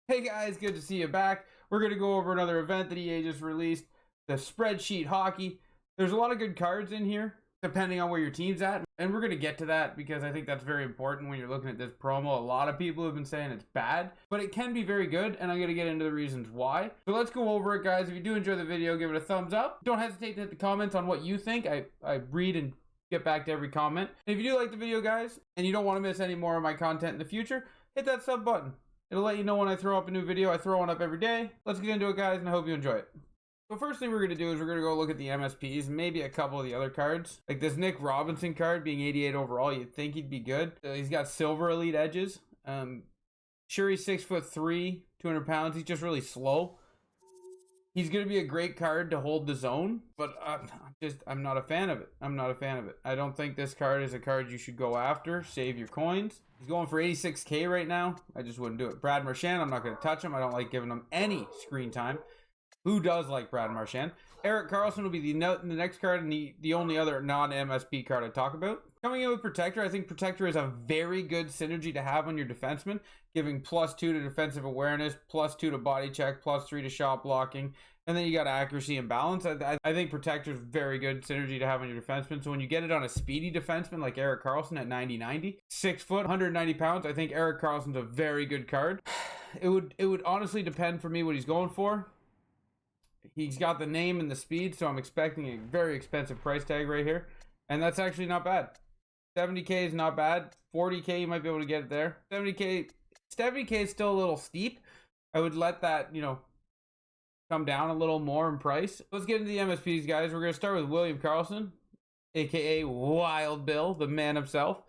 Hey guys, good to see you back. We're going to go over another event that EA just released, the Spreadsheet Hockey. There's a lot of good cards in here, depending on where your team's at. And we're going to get to that because I think that's very important when you're looking at this promo. A lot of people have been saying it's bad, but it can be very good, and I'm going to get into the reasons why. So let's go over it, guys. If you do enjoy the video, give it a thumbs up. Don't hesitate to hit the comments on what you think. I read and get back to every comment. And if you do like the video, guys, and you don't want to miss any more of my content in the future, hit that sub button. It'll let you know when I throw up a new video. I throw one up every day. Let's get into it, guys, and I hope you enjoy it. So first thing we're going to do is we're going to go look at the MSPs, maybe a couple of the other cards. Like this Nick Robinson card being 88 overall, you'd think he'd be good. He's got silver elite edges. Sure, he's 6'3", 200 pounds. He's just really slow. He's going to be a great card to hold the zone, but I'm not a fan of it. I'm not a fan of it. I don't think this card is a card you should go after. Save your coins. He's going for 86K right now. I just wouldn't do it. Brad Marchand, I'm not going to touch him. I don't like giving him any screen time. Who does like Brad Marchand? Erik Karlsson will be the next card and the only other non-MSP card I talk about. Coming in with Protector, I think Protector is a very good synergy to have on your defenseman, giving +2 to defensive awareness, +2 to body check, +3 to shot blocking, and then you got accuracy and balance. I think Protector is very good synergy to have on your defenseman. So when you get it on a speedy defenseman like Erik Karlsson at 90-90, 6 foot, 190 pounds, I think Erik Karlsson's a very good card. It would honestly depend for me what he's going for. He's got the name and the speed, so I'm expecting a very expensive price tag right here. And that's actually not bad. 70K is not bad. 40K, you might be able to get it there. 70K is still a little steep. I would let that, come down a little more in price. Let's get into the MSPs, guys. We're going to start with William Karlsson, a.k.a. Wild Bill, the man himself.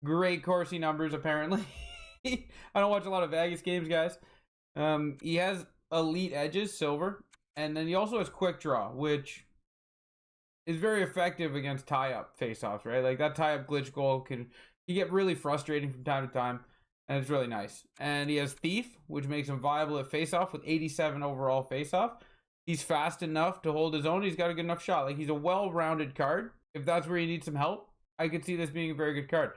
Great Corsi numbers, apparently. I don't watch a lot of Vegas games, guys. He has elite edges, silver. And then he also has quick draw, which is very effective against tie-up face-offs, right? Like that tie-up glitch goal can get really frustrating from time to time, and it's really nice. And he has Thief, which makes him viable at face-off with 87 overall face-off. He's fast enough to hold his own. He's got a good enough shot. Like he's a well-rounded card. If that's where you need some help, I could see this being a very good card.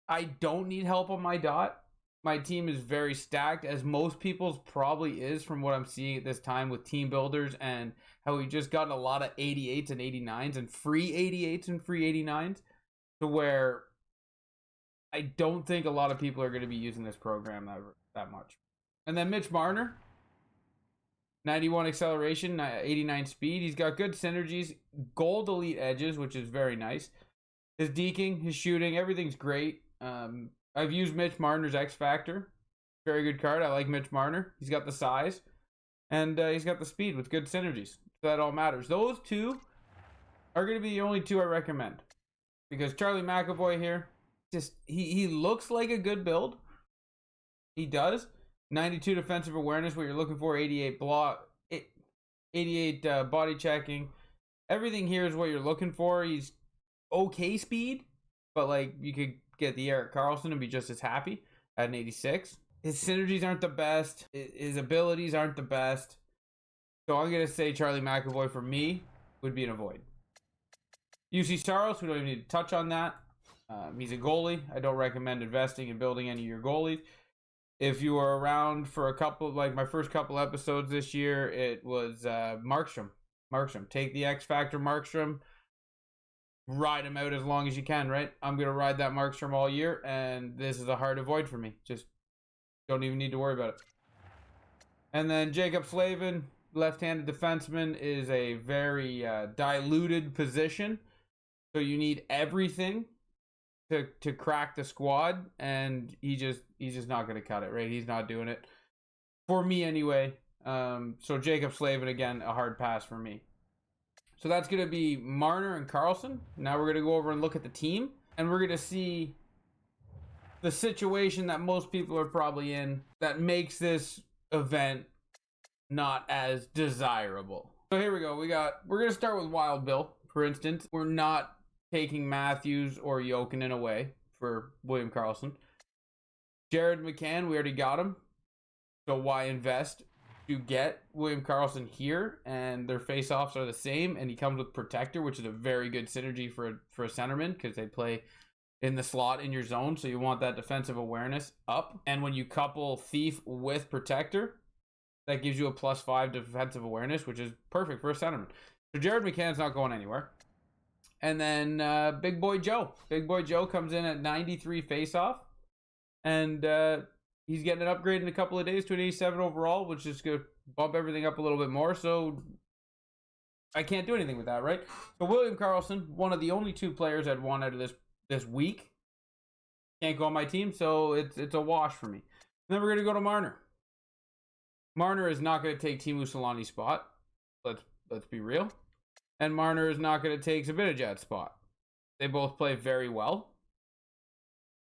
I don't need help on my dot. My team is very stacked, as most people's probably is from what I'm seeing at this time with team builders and how we just got a lot of 88s and 89s and free 88s and free 89s, to where I don't think a lot of people are going to be using this program that much. And then Mitch Marner, 91 acceleration, 89 speed. He's got good synergies, gold elite edges, which is very nice. His deking, his shooting, everything's great. I've used Mitch Marner's X Factor. Very good card. I like Mitch Marner. He's got the size. And he's got the speed with good synergies. So that all matters. Those two are going to be the only two I recommend. Because Charlie McAvoy here, just he looks like a good build. He does. 92 defensive awareness, what you're looking for. 88 block. 88 body checking. Everything here is what you're looking for. He's okay speed. But like you could get the Erik Karlsson and be just as happy at an 86. His synergies aren't the best. His abilities aren't the best. So I'm going to say Charlie McAvoy for me would be an avoid. UC Saros, we don't even need to touch on that. He's a goalie. I don't recommend investing in building any of your goalies. If you were around for a couple, like my first couple episodes this year, it was Markstrom. Take the X Factor Markstrom. Ride him out as long as you can, right? I'm going to ride that Markstrom all year, and this is a hard avoid for me. Just don't even need to worry about it. And then Jacob Slavin, left-handed defenseman, is a very diluted position. So you need everything to crack the squad, and he's just not going to cut it, right? He's not doing it. For me anyway. So Jacob Slavin, again, a hard pass for me. So that's going to be Marner and Karlsson. Now we're going to go over and look at the team. And we're going to see the situation that most people are probably in that makes this event not as desirable. So here we go. We're going to start with Wild Bill, for instance. We're not taking Matthews or Jokinen away for William Karlsson. Jared McCann, we already got him. So why invest? You get William Karlsson here, and their face-offs are the same, and he comes with Protector, which is a very good synergy for a centerman, because they play in the slot in your zone, so you want that defensive awareness up. And when you couple Thief with Protector, that gives you a +5 defensive awareness, which is perfect for a centerman. So Jared McCann's not going anywhere. And then Big Boy Joe. Big Boy Joe comes in at 93 faceoff. And he's getting an upgrade in a couple of days to an 87 overall, which is going to bump everything up a little bit more. So I can't do anything with that, right? So William Karlsson, one of the only 2 players I'd want out of this week, can't go on my team, so it's a wash for me. And then we're going to go to Marner. Marner is not going to take Teemu Solani's spot. Let's be real. And Marner is not going to take Zibanejad's spot. They both play very well.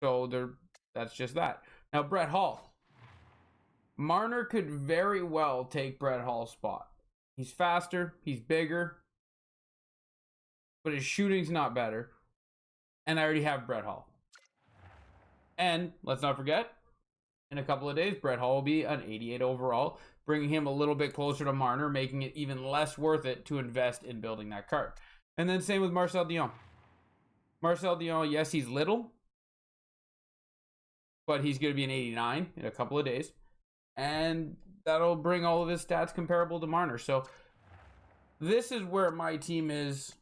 So that's just that. Now, Brett Hall. Marner could very well take Brett Hall's spot. He's faster. He's bigger. But his shooting's not better. And I already have Brett Hall. And let's not forget, in a couple of days, Brett Hall will be an 88 overall, bringing him a little bit closer to Marner, making it even less worth it to invest in building that card. And then same with Marcel Dion. Marcel Dion, yes, he's little, but he's going to be an 89 in a couple of days. And that'll bring all of his stats comparable to Marner. So this is where my team is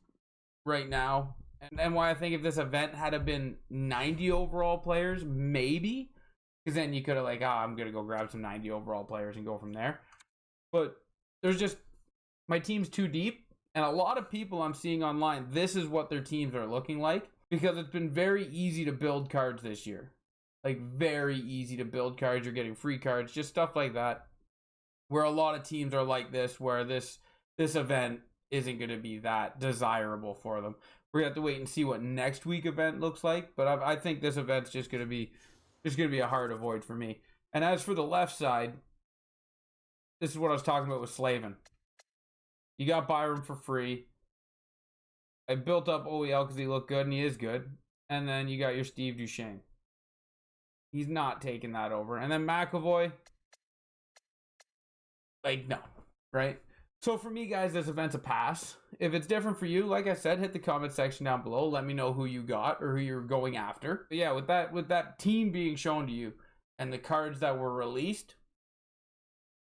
right now. And why I think if this event had been 90 overall players, maybe. Because then you could have I'm going to go grab some 90 overall players and go from there. But there's just, my team's too deep. And a lot of people I'm seeing online, this is what their teams are looking like. Because it's been very easy to build cards this year. Very easy to build cards. You're getting free cards, just stuff like that. Where a lot of teams are like this, where this event isn't going to be that desirable for them. We're going to have to wait and see what next week event looks like. But I think this event's just going to be a hard avoid for me. And as for the left side, this is what I was talking about with Slavin. You got Byram for free. I built up OEL because he looked good, and he is good. And then you got your Steve Duchesne. He's not taking that over. And then McAvoy, no, right? So for me, guys, this event's a pass. If it's different for you, like I said, hit the comment section down below. Let me know who you got or who you're going after. But yeah, with that team being shown to you and the cards that were released,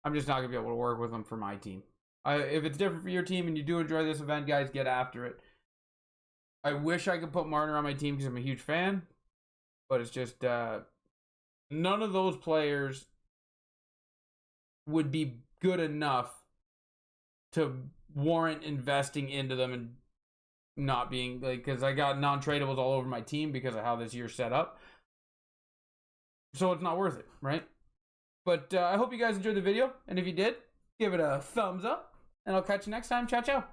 I'm just not going to be able to work with them for my team. If it's different for your team and you do enjoy this event, guys, get after it. I wish I could put Marner on my team because I'm a huge fan. But it's just none of those players would be good enough to warrant investing into them and not being because I got non-tradables all over my team because of how this year's set up. So it's not worth it, right? But I hope you guys enjoyed the video. And if you did, give it a thumbs up. And I'll catch you next time. Ciao, ciao.